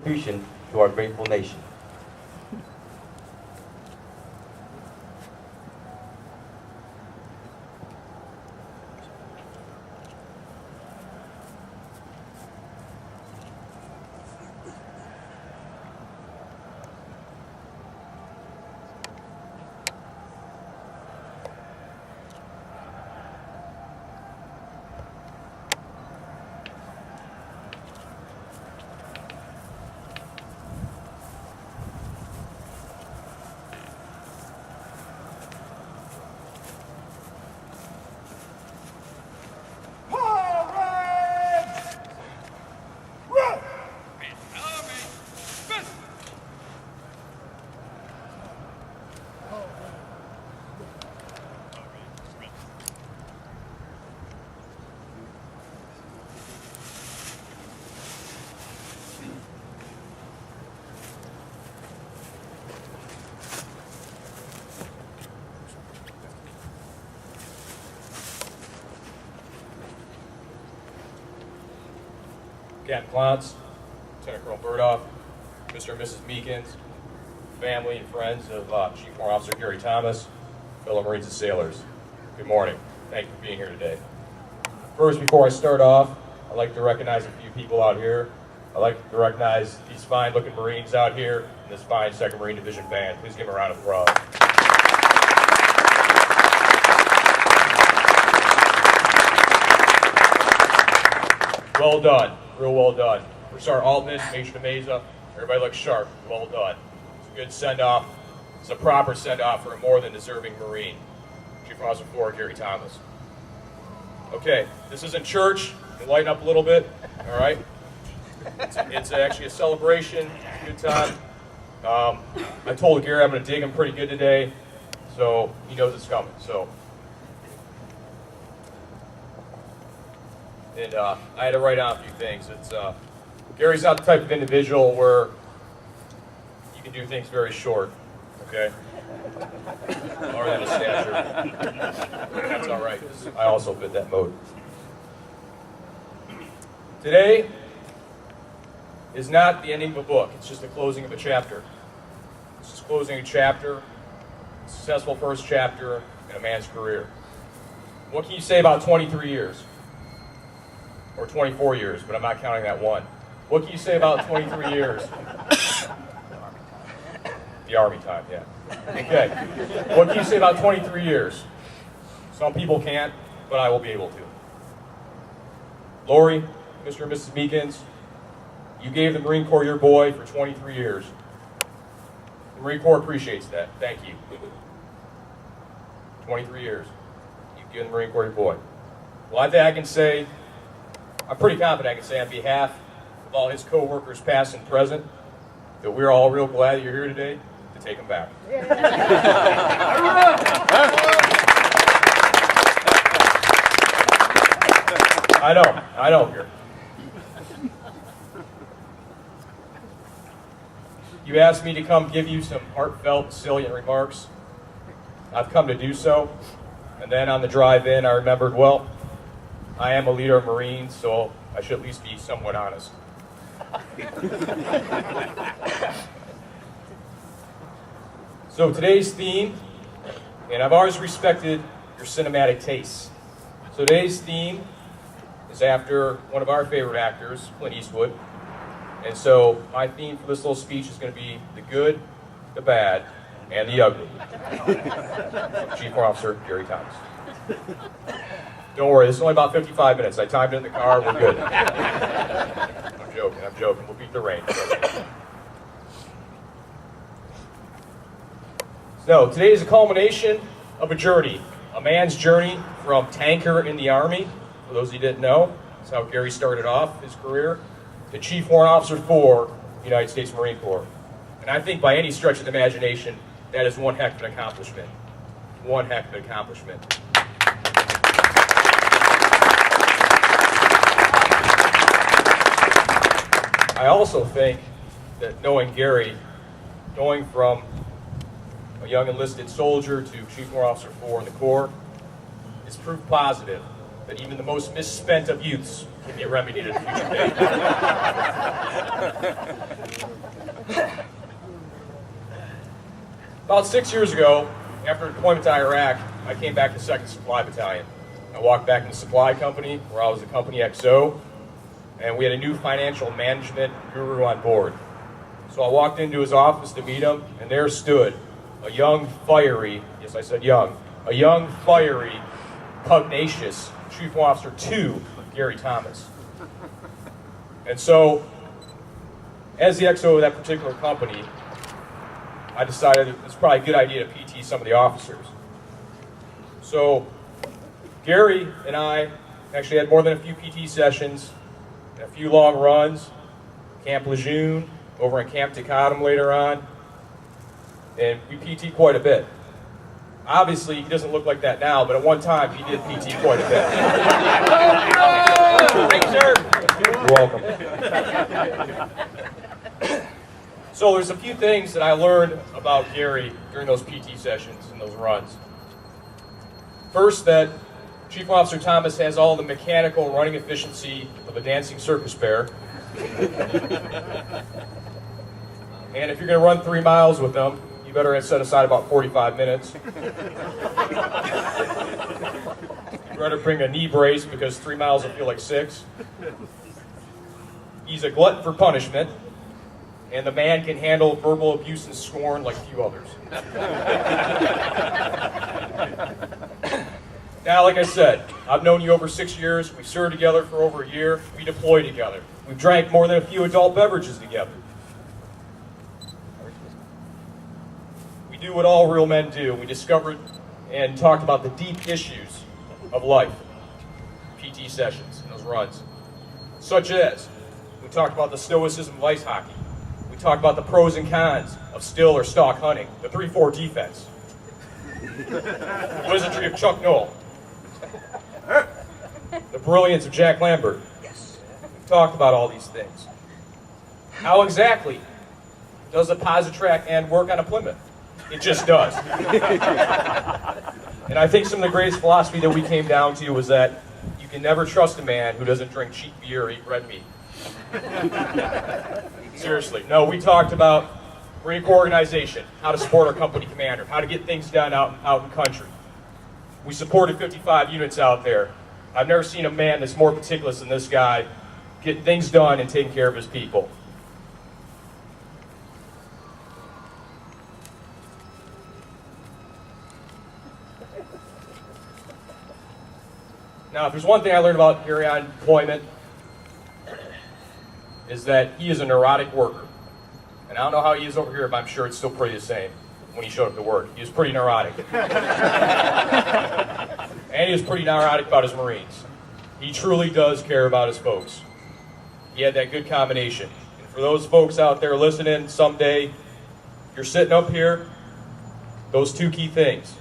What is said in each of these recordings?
contribution to our grateful nation. Captain Clontz, Lieutenant Colonel Burdoff, Mr. and Mrs. Meekins, family and friends of Chief Warrant Officer Gary Thomas, fellow Marines and sailors. Good morning. Thank you for being here today. First, before I start off, I'd like to recognize a few people out here. I'd like to recognize these fine-looking Marines out here and this fine 2nd Marine Division band. Please give them a round of applause. Well done. Real well done. For Sergeant Altman, Major DeMeza, everybody looks sharp. Well done. It's a good send-off. It's a proper send-off for a more than deserving Marine. Chief Officer 4, Gary Thomas. Okay, this isn't church. You can lighten up a little bit, all right? It's actually a celebration, good time. I told Gary I'm going to dig him pretty good today, so he knows it's coming. And I had to write down a few things. Gary's not the type of individual where you can do things very short, okay? Lower than his stature. That's all right, 'cause I also fit that mode. Today is not the ending of a book. It's just the closing of a chapter. It's just closing a chapter, a successful first chapter in a man's career. What can you say about 23 years? Or 24 years, but I'm not counting that one. What can you say about 23 years? The Army time, yeah. Okay. What can you say about 23 years? Some people can't, but I will be able to. Lori, Mr. and Mrs. Meekins, you gave the Marine Corps your boy for 23 years. The Marine Corps appreciates that. Thank you. 23 years. You've given the Marine Corps your boy. Well, I think I can say, I'm pretty confident I can say on behalf of all his co-workers past and present that we're all real glad that you're here today to take him back. I know, Gary. You asked me to come give you some heartfelt, salient remarks. I've come to do so. And then on the drive in, I remembered, well, I am a leader of Marines, so I should at least be somewhat honest. So today's theme, and I've always respected your cinematic tastes. So today's theme is after one of our favorite actors, Clint Eastwood. And so my theme for this little speech is going to be the good, the bad, and the ugly. Chief Warrant Officer Gary Thomas. Don't worry, this is only about 55 minutes. I timed it in the car, we're good. I'm joking. We'll beat the rain. So, today is a culmination of a journey. A man's journey from tanker in the Army, for those of you who didn't know. That's how Gary started off his career. To Chief Warrant Officer for the United States Marine Corps. And I think by any stretch of the imagination, that is one heck of an accomplishment. One heck of an accomplishment. I also think that knowing Gary, going from a young enlisted soldier to Chief Warrant Officer 4 in the Corps, is proof positive that even the most misspent of youths can be remedied at a future date. About 6 years ago, after deployment to Iraq, I came back to 2nd Supply Battalion. I walked back in the supply company, where I was the company XO, and we had a new financial management guru on board. So I walked into his office to meet him, and there stood a young, fiery, yes, I said young, a young, fiery, pugnacious Chief Officer 2, Gary Thomas. And so, as the XO of that particular company, I decided it's probably a good idea to PT some of the officers. So, Gary and I actually had more than a few PT sessions, and a few long runs, Camp Lejeune, over in Camp Tecodum later on, and we PT quite a bit. Obviously, he doesn't look like that now, but at one time, he did PT quite a bit. Thanks, sir. You're welcome. So there's a few things that I learned about Gary during those PT sessions and those runs. First, that Chief Officer Thomas has all the mechanical running efficiency of a dancing circus bear. And if you're going to run 3 miles with him, you better set aside about 45 minutes. You better bring a knee brace because 3 miles will feel like 6. He's a glutton for punishment, and the man can handle verbal abuse and scorn like few others. Now, like I said, I've known you over 6 years. We served together for over a year. We deployed together. We've drank more than a few adult beverages together. We do what all real men do. We discovered and talked about the deep issues of life. PT sessions and those runs. Such as, we talked about the stoicism of ice hockey. We talked about the pros and cons of still or stalk hunting, the 3-4 defense, the wizardry of Chuck Noll, the brilliance of Jack Lambert. We've talked about all these things. How exactly does a Positrack and work on a Plymouth? It just does. And I think some of the greatest philosophy that we came down to was that you can never trust a man who doesn't drink cheap beer or eat red meat. Seriously. No, we talked about Marine Corps organization, how to support our company commander, how to get things done out in country. We supported 55 units out there. I've never seen a man that's more meticulous than this guy, getting things done and taking care of his people. Now, if there's one thing I learned about Gary on deployment, is that he is a neurotic worker. And I don't know how he is over here, but I'm sure it's still pretty the same when he showed up to work. He was pretty neurotic. And he was pretty neurotic about his Marines. He truly does care about his folks. He had that good combination. And for those folks out there listening, someday, you're sitting up here, those two key things,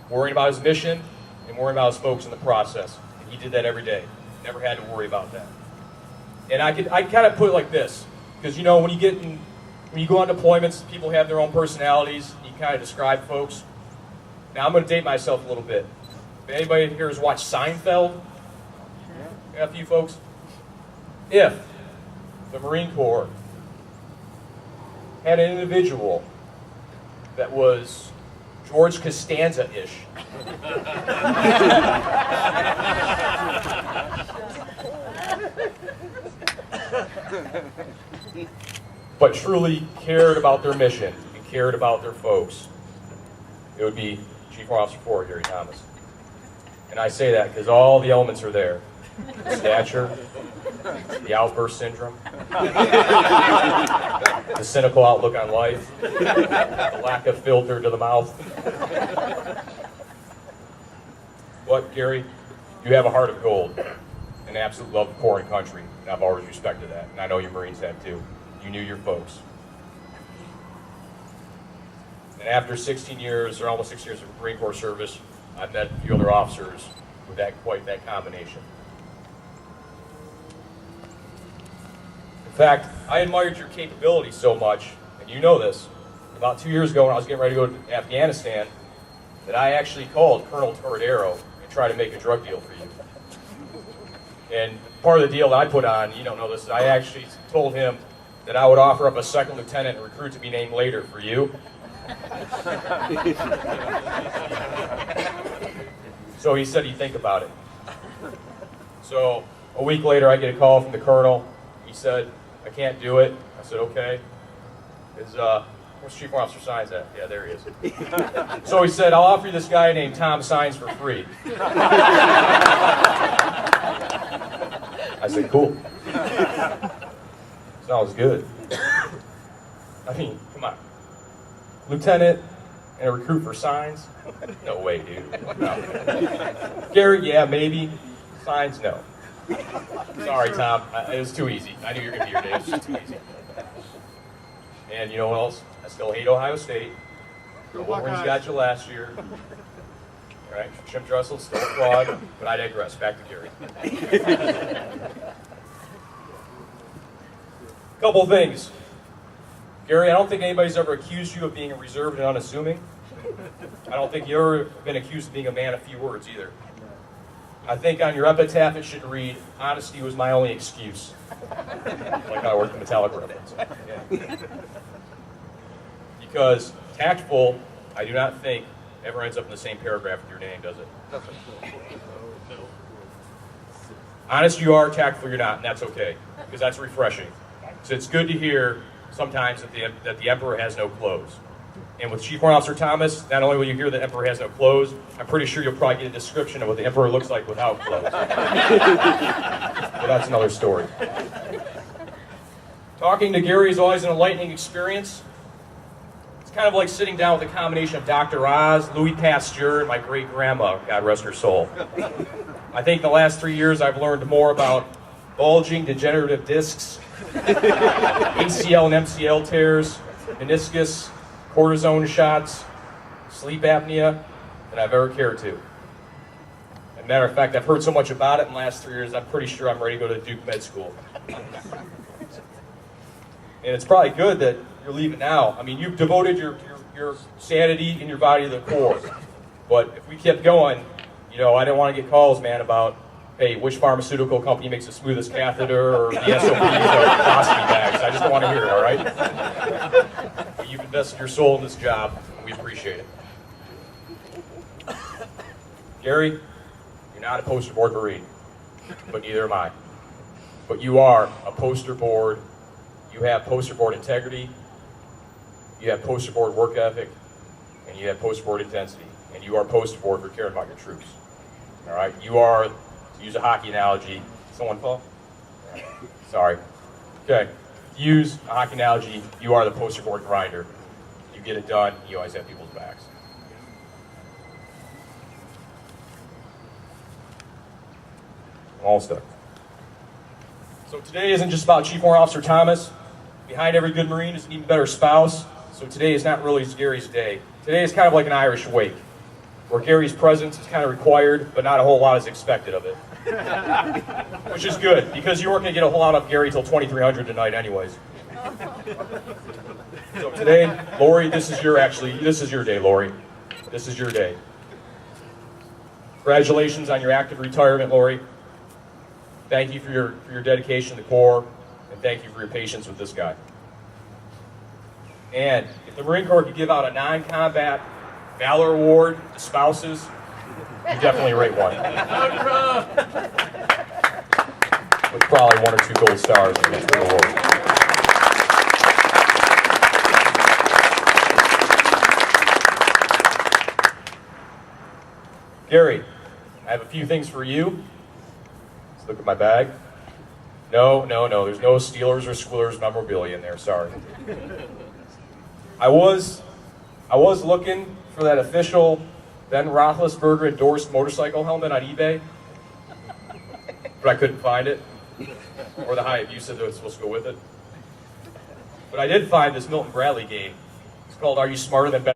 worrying about his mission and worrying about his folks in the process. And he did that every day. Never had to worry about that. And I kind of put it like this, because you know when you go on deployments, people have their own personalities. You kind of describe folks. Now I'm going to date myself a little bit. If anybody here has watched Seinfeld, yeah, a few folks. If the Marine Corps had an individual that was George Costanza-ish, but truly cared about their mission and cared about their folks, it would be Chief Officer 4, Gary Thomas. And I say that because all the elements are there. The stature, the outburst syndrome, the cynical outlook on life, the lack of filter to the mouth. But Gary, you have a heart of gold, an absolute love of Corps and country, and I've always respected that, and I know your Marines have too. You knew your folks. And after 16 years, or almost 6 years of Marine Corps service, I've met a few other officers with quite that combination. In fact, I admired your capability so much, and you know this, about 2 years ago when I was getting ready to go to Afghanistan, that I actually called Colonel Toradero and tried to make a drug deal for you. And part of the deal that I put on, you don't know this, I actually told him that I would offer up a second lieutenant and recruit to be named later for you. So he said he'd think about it. So a week later, I get a call from the colonel. He said, I can't do it. I said, okay. Where's Chief Warrant Officer Sines at? Yeah, there he is. So he said, I'll offer you this guy named Tom Sines for free. I said, cool. Sounds good. I mean, come on. Lieutenant and a recruit for Sines? No way, dude. No. Gary, yeah, maybe. Sines, no. Sorry, Tom. It was too easy. I knew you were going to be here today. It was just too easy. And you know what else? I still hate Ohio State. The Wolverines got you last year. All right, Jim Dressel still a fraud, but I digress. Back to Gary. Couple things. Gary, I don't think anybody's ever accused you of being reserved and unassuming. I don't think you've ever been accused of being a man of few words either. I think on your epitaph it should read, honesty was my only excuse. Like how I worked the Metallica reference. Yeah. Because tactful, I do not think, ever ends up in the same paragraph with your name, does it? Honest you are, tactful you're not, and that's okay. Because that's refreshing. So it's good to hear sometimes that the Emperor has no clothes. And with Chief Warrant Officer Thomas, not only will you hear the Emperor has no clothes, I'm pretty sure you'll probably get a description of what the Emperor looks like without clothes. But that's another story. Talking to Gary is always an enlightening experience. It's kind of like sitting down with a combination of Dr. Oz, Louis Pasteur, and my great-grandma, God rest her soul. I think the last 3 years I've learned more about bulging degenerative discs, ACL and MCL tears, meniscus, cortisone shots, sleep apnea, than I've ever cared to. As a matter of fact, I've heard so much about it in the last 3 years, I'm pretty sure I'm ready to go to Duke Med School. And it's probably good that you're leaving now. I mean, you've devoted your sanity and your body to the Corps. But if we kept going, you know, I didn't want to get calls, man, about, hey, which pharmaceutical company makes the smoothest catheter or the SOPs or colostomy bags. I just don't want to hear it, all right? But you've invested your soul in this job, and we appreciate it. Gary, you're not a poster board Marine, but neither am I. But you are a poster board. You have poster board integrity, you have poster board work ethic, and you have poster board intensity. And you are poster board for caring about your troops. All right? You are, to use a hockey analogy, someone fall? Sorry. Okay. To use a hockey analogy, you are the poster board grinder. You get it done, you always have people's backs. I'm all stuck. So today isn't just about Chief Warrant Officer Thomas. Behind every good Marine is an even better spouse. So today is not really Gary's day. Today is kind of like an Irish wake, where Gary's presence is kind of required, but not a whole lot is expected of it. Which is good, because you weren't going to get a whole lot of Gary till 2300 tonight anyways. So today, Lori, this is your day, Lori. This is your day. Congratulations on your active retirement, Lori. Thank you for your dedication to the Corps, and thank you for your patience with this guy. And if the Marine Corps could give out a non-combat Valor Award to spouses, you definitely rate one. With probably 1 or 2 gold stars in each award. Gary, I have a few things for you. Let's look at my bag. No, there's no Steelers or Squillers memorabilia in there, sorry. I was looking for that official Ben Roethlisberger endorsed motorcycle helmet on eBay, but I couldn't find it, or the Hayabusa that was supposed to go with it. But I did find this Milton Bradley game. It's called Are You Smarter Than Ben?